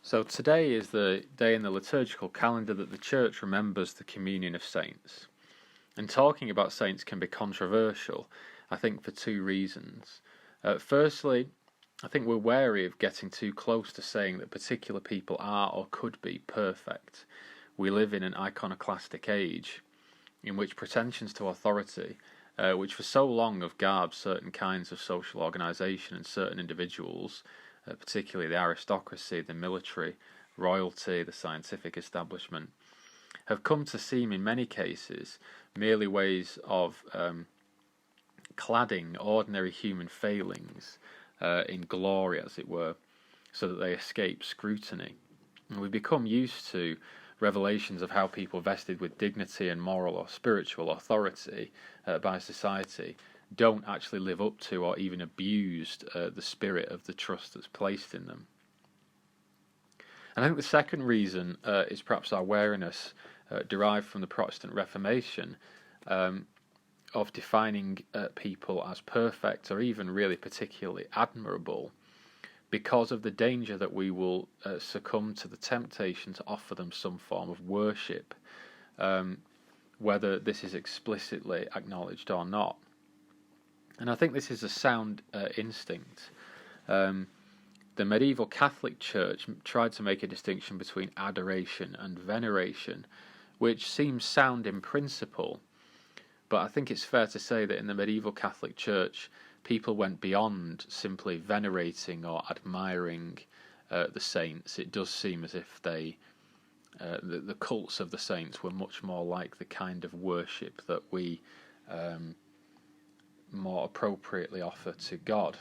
So today is the day in the liturgical calendar that the Church remembers the communion of saints. And talking about saints can be controversial, I think, for two reasons. Firstly, I think we're wary of getting too close to saying that particular people are or could be perfect. We live in an iconoclastic age in which pretensions to authority, which for so long have garbed certain kinds of social organisation and certain individuals, particularly the aristocracy, the military, royalty, the scientific establishment, have come to seem in many cases merely ways of cladding ordinary human failings in glory, as it were, so that they escape scrutiny. And we've become used to revelations of how people vested with dignity and moral or spiritual authority by society don't actually live up to or even abused the spirit of the trust that's placed in them. And I think the second reason is perhaps our wariness derived from the Protestant Reformation of defining people as perfect or even really particularly admirable, because of the danger that we will succumb to the temptation to offer them some form of worship, whether this is explicitly acknowledged or not. And I think this is a sound instinct. The medieval Catholic Church tried to make a distinction between adoration and veneration, which seems sound in principle, but I think it's fair to say that in the medieval Catholic Church, people went beyond simply venerating or admiring the saints. It does seem as if the cults of the saints were much more like the kind of worship that we more appropriately offer to God.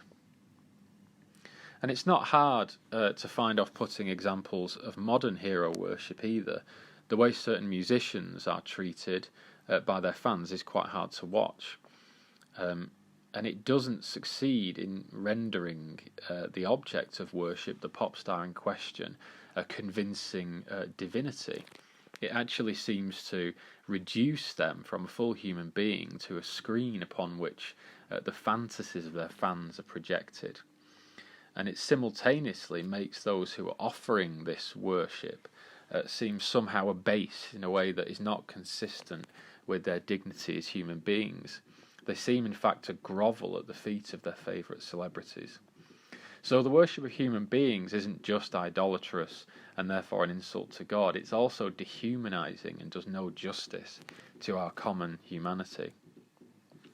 And it's not hard to find off-putting examples of modern hero worship either. The way certain musicians are treated by their fans is quite hard to watch. And it doesn't succeed in rendering the object of worship, the pop star in question, a convincing divinity. It actually seems to reduce them from a full human being to a screen upon which the fantasies of their fans are projected. And it simultaneously makes those who are offering this worship seem somehow abased in a way that is not consistent with their dignity as human beings. They seem, in fact, to grovel at the feet of their favourite celebrities. So the worship of human beings isn't just idolatrous and therefore an insult to God, it's also dehumanising and does no justice to our common humanity.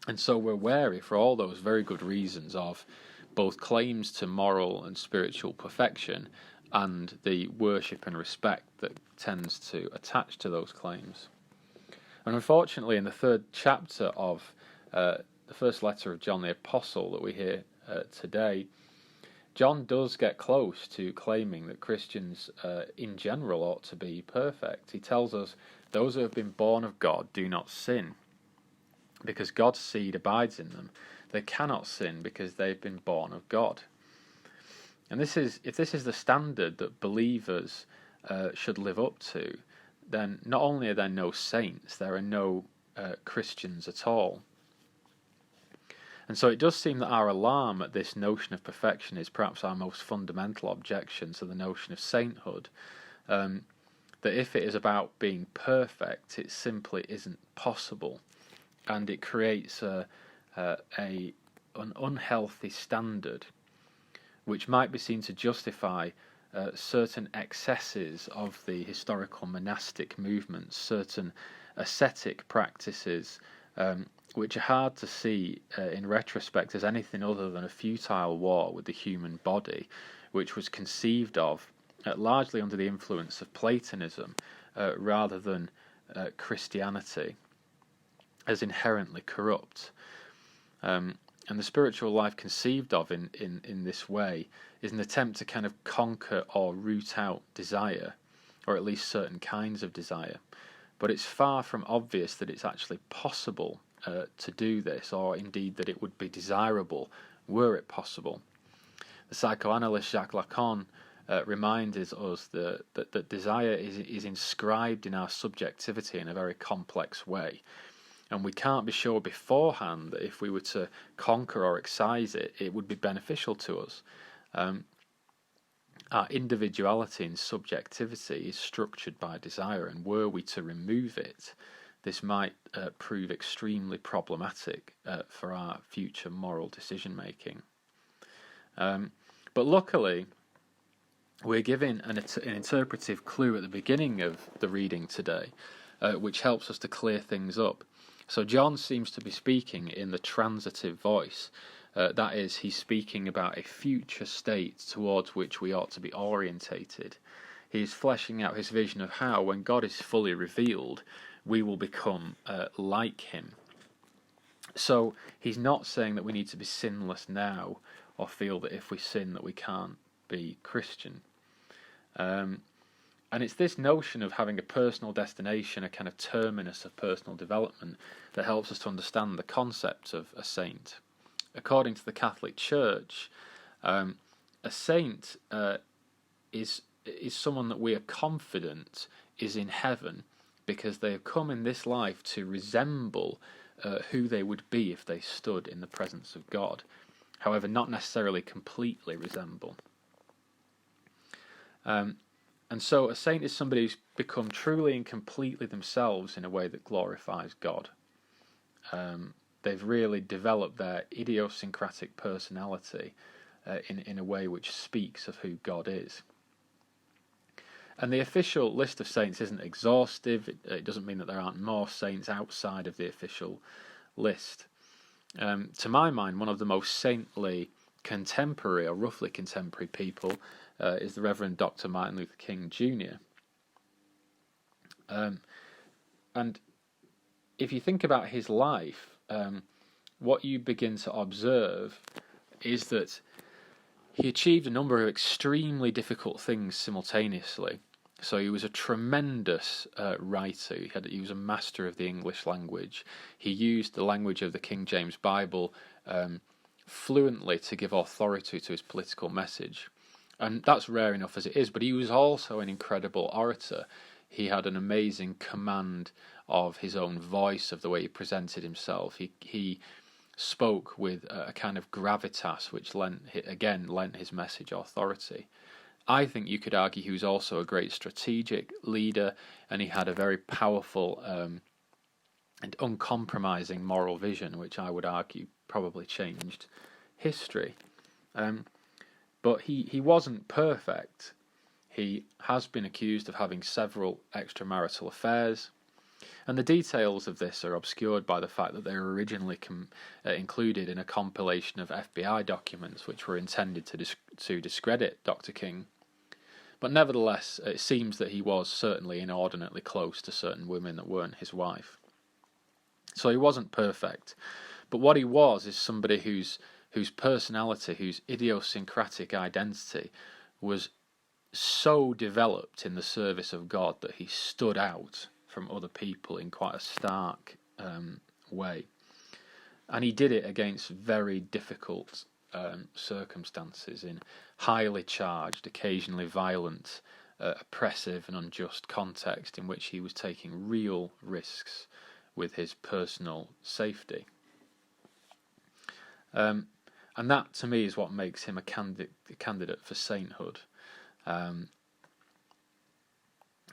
And so we're wary, for all those very good reasons, of both claims to moral and spiritual perfection and the worship and respect that tends to attach to those claims. And unfortunately, in the third chapter of the first letter of John the Apostle that we hear today, John does get close to claiming that Christians in general ought to be perfect. He tells us those who have been born of God do not sin, because God's seed abides in them. They cannot sin because they've been born of God. And if this is the standard that believers should live up to, then not only are there no saints, there are no Christians at all. And so it does seem that our alarm at this notion of perfection is perhaps our most fundamental objection to the notion of sainthood. That if it is about being perfect, it simply isn't possible, and it creates an unhealthy standard, which might be seen to justify certain excesses of the historical monastic movements, certain ascetic practices, which are hard to see in retrospect as anything other than a futile war with the human body, which was conceived of largely under the influence of Platonism rather than Christianity, as inherently corrupt. And the spiritual life conceived of in this way is an attempt to kind of conquer or root out desire, or at least certain kinds of desire. But it's far from obvious that it's actually possible to do this, or indeed that it would be desirable were it possible. The psychoanalyst Jacques Lacan reminds us that desire is inscribed in our subjectivity in a very complex way. And we can't be sure beforehand that if we were to conquer or excise it, it would be beneficial to us. our individuality and subjectivity is structured by desire, and were we to remove it, this might prove extremely problematic for our future moral decision making. But luckily, we're given an interpretive clue at the beginning of the reading today, which helps us to clear things up. So John seems to be speaking in the transitive voice. That is, he's speaking about a future state towards which we ought to be orientated. He's fleshing out his vision of how, when God is fully revealed, we will become like him. So he's not saying that we need to be sinless now, or feel that if we sin that we can't be Christian. And it's this notion of having a personal destination, a kind of terminus of personal development, that helps us to understand the concept of a saint. According to the Catholic Church, a saint is someone that we are confident is in heaven because they have come in this life to resemble who they would be if they stood in the presence of God. However, not necessarily completely resemble. And so a saint is somebody who's become truly and completely themselves in a way that glorifies God. They've really developed their idiosyncratic personality in a way which speaks of who God is. And the official list of saints isn't exhaustive. It doesn't mean that there aren't more saints outside of the official list. To my mind, one of the most saintly contemporary, or roughly contemporary people is the Reverend Dr. Martin Luther King Jr. And if you think about his life, what you begin to observe is that he achieved a number of extremely difficult things simultaneously. So he was a tremendous writer. He was a master of the English language. He used the language of the King James Bible fluently to give authority to his political message. And that's rare enough as it is, but he was also an incredible orator. He had an amazing command of his own voice, of the way he presented himself. He spoke with a kind of gravitas which lent his message authority. I think you could argue he was also a great strategic leader, and he had a very powerful and uncompromising moral vision, which I would argue probably changed history. But he wasn't perfect. He has been accused of having several extramarital affairs, and the details of this are obscured by the fact that they were originally included in a compilation of FBI documents which were intended to discredit Dr. King. But nevertheless, it seems that he was certainly inordinately close to certain women that weren't his wife. So he wasn't perfect, but what he was is somebody whose personality, whose idiosyncratic identity was so developed in the service of God that he stood out from other people in quite a stark way. And he did it against very difficult circumstances, in highly charged, occasionally violent, oppressive and unjust context in which he was taking real risks with his personal safety. And that, to me, is what makes him a candidate for sainthood.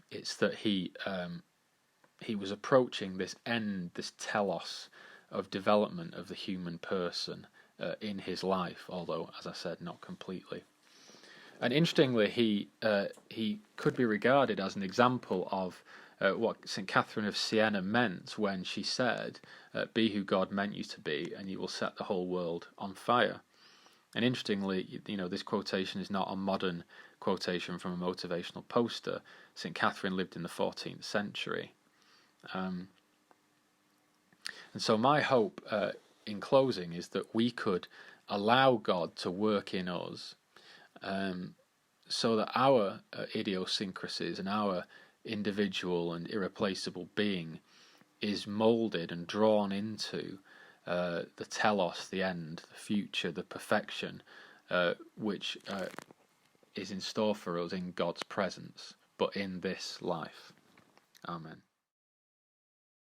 It's that he was approaching this end, this telos of development of the human person in his life, although, as I said, not completely. And interestingly, he could be regarded as an example of what St. Catherine of Siena meant when she said, "Be who God meant you to be, and you will set the whole world on fire." And interestingly, this quotation is not a modern quotation from a motivational poster. St. Catherine lived in the 14th century. And so my hope in closing is that we could allow God to work in us so that our idiosyncrasies and our individual and irreplaceable being is moulded and drawn into the telos, the end, the future, the perfection, which is in store for us in God's presence, but in this life. Amen.